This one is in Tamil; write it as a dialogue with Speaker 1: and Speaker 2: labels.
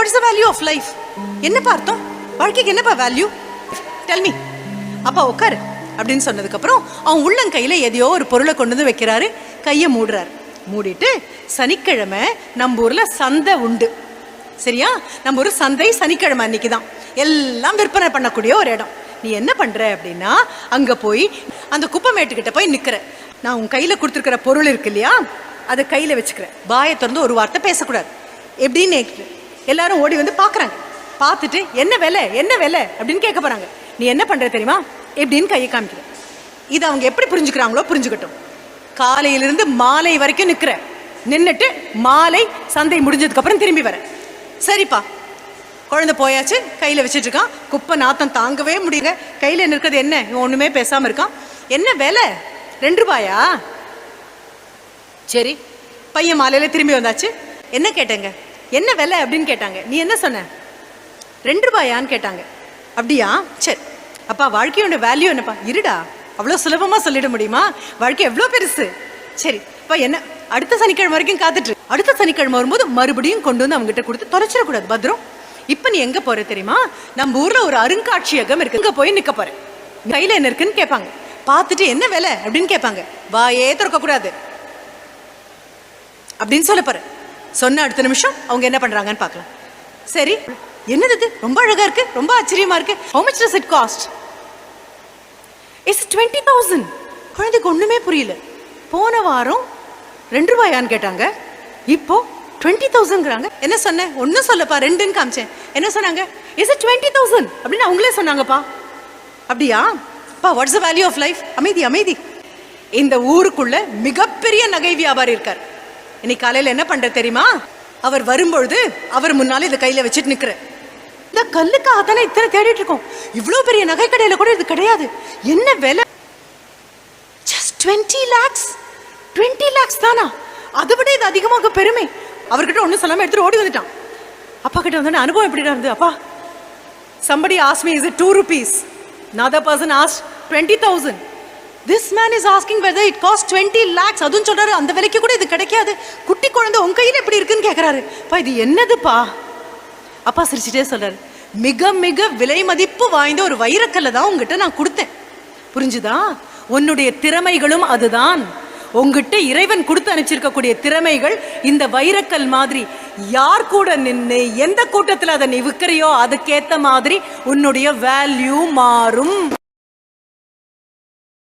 Speaker 1: What is the value of life? என்னப்பா அர்த்தம்? வாழ்க்கைக்கு என்னப்பா வேல்யூ? Tell me. அப்பா உட்காரு அப்படின்னு சொன்னதுக்கப்புறம் அவன் உள்ளங்கையில் எதையோ ஒரு பொருளை கொண்டு வந்து வைக்கிறாரு. கையை மூடுறாரு. மூடிட்டு, சனிக்கிழமை நம்ம ஊரில் சந்தை உண்டு, சரியா? நம்ம ஊர் சந்தை சனிக்கிழமை அன்னைக்கு தான் எல்லாம் விற்பனை பண்ணக்கூடிய ஒரு இடம். நீ என்ன பண்ணுற அப்படின்னா, அங்கே போய் அந்த குப்பை மேட்டுக்கிட்ட போய் நிற்கிற. நான் உன் கையில் கொடுத்துருக்கிற பொருள் இருக்கு இல்லையா, அதை கையில் வச்சுக்கிறேன். பாயை திறந்து ஒரு வார்த்தை பேசக்கூடாது. எப்படின்னு எல்லாரும் ஓடி வந்து பார்க்குறாங்க. பார்த்துட்டு என்ன விலை என்ன விலை அப்படின்னு கேட்க போகிறாங்க. நீ என்ன பண்ணுற தெரியுமா, எப்படின்னு கையை காமிக்கிற. இதை அவங்க எப்படி புரிஞ்சுக்கிறாங்களோ புரிஞ்சுக்கட்டும். காலையிலிருந்து மாலை வரைக்கும் நிற்கிற. நின்றுட்டு மாலை சந்தை முடிஞ்சதுக்கப்புறம் திரும்பி வர. சரிப்பா, குழந்தை போயாச்சு, கையில் வச்சுட்டு இருக்கான். குப்பை நாத்தம் தாங்கவே முடியல. கையில் நிற்கிறது என்ன? இவன் ஒன்றுமே பேசாமல் இருக்கான். என்ன விலை? 2 ரூபாயா? சரி. பையன் மாலையில் திரும்பி வந்தாச்சு. என்ன கேட்டேங்க? என்ன விலை அப்படின்னு கேட்டாங்க. நீ என்ன சொன்ன? 2 ரூபாயான்னு கேட்டாங்க. அப்படியா? சரி. அப்பா வாழ்க்கையோட வேல்யூ என்னப்பா? இருடா, அவ்வளோ சுலபமாக சொல்லிட முடியுமா? வாழ்க்கை எவ்வளோ பெருசு. சரி அப்பா, என்ன அடுத்த சனிக்கிழமை வரைக்கும் காத்துட்டு, அடுத்த சனிக்கிழமை வரும்போது மறுபடியும் கொண்டு வந்து அவங்ககிட்ட கொடுத்து தொலைச்சிடக்கூடாது, பத்திரம். இப்போ நீ எங்கே போகிற தெரியுமா? நம்ம ஊரில் ஒரு அருங்காட்சியகம் இருக்கு, இங்கே போய் நிற்க போகிறேன். கையில் என்ன இருக்குன்னு கேட்பாங்க. பார்த்துட்டு என்ன விலை அப்படின்னு கேட்பாங்க. வாயே திறக்கக்கூடாது அப்படின்னு சொல்ல போகிறேன். சொன்ன அடுத்த நிமிஷம் அவங்க என்ன பண்ணுறாங்கன்னு பார்க்கலாம். சரி, என்னது இது? ரொம்ப அழகாக இருக்குது, ரொம்ப ஆச்சரியமாக இருக்குது. How much does it cost? It's 20,000. குழந்தைக்கு ஒன்றுமே புரியல. போன வாரம் 2 ரூபாயான்னு கேட்டாங்க, இப்போ 20,000ங்கிறாங்க. என்ன சொன்னேன்? ஒன்றும் சொல்லப்பா, 2ன்னு காமிச்சேன். என்ன சொன்னாங்க? Is it 20,000 அப்படின்னு அவங்களே சொன்னாங்கப்பா. அப்படியா? பா, what's the value of life? அமைதி அமைதி. இந்த ஊருக்குள்ள மிகப்பெரிய நகை வியாபாரி இருக்கார். இன்னைக்கு காலையில் என்ன பண்ற தெரியுமா? அவர் வரும்பொழுது அவர் முன்னாலே இதை கையில் வச்சுட்டு நிற்கிற. இந்த கல்லுக்காக தானே இத்தனை தேடிட்டு இருக்கோம். இவ்வளோ பெரிய நகை கடையில் கூட இது கிடையாது. என்ன விலை? Just 20 lakhs. 20 lakhs தானா? அதை விட இது அதிகமாக பெருமை. அவர்கிட்ட ஒன்றும் சொல்லாமல் எடுத்துட்டு ஓடி வந்துட்டான். அப்பா கிட்ட வந்து அனுபவம் எப்படி இருந்தது? அப்பா, somebody asked me, is it 2 rupees? Another person asked 20,000. This man is asking whether it costs 20 lakhs. அதுவும் சொல்றாரு, அந்த விலைக்கு கூட இது கிடைக்காது. குட்டி குழந்தை உங்க கையில் எப்படி இருக்குன்னு கேட்கறாரு. அப்பா, இது என்னதுப்பா? அப்பா சிரிச்சுட்டே சொல்றாரு, மிக மிக விலை மதிப்பு வாய்ந்த ஒரு வைரக்கல்லை தான் உங்ககிட்ட நான் கொடுத்தேன். புரிஞ்சுதா? உன்னுடைய திறமைகளும் அதுதான். உங்ககிட்ட இறைவன் கொடுத்து அனுப்பிச்சிருக்கக்கூடிய திறமைகள் இந்த வைரக்கல் மாதிரி. யார் கூட நின்று எந்த கூட்டத்தில் அதை நீ விற்கிறியோ அதுக்கேற்ற மாதிரி உன்னுடைய வேல்யூ மாறும்.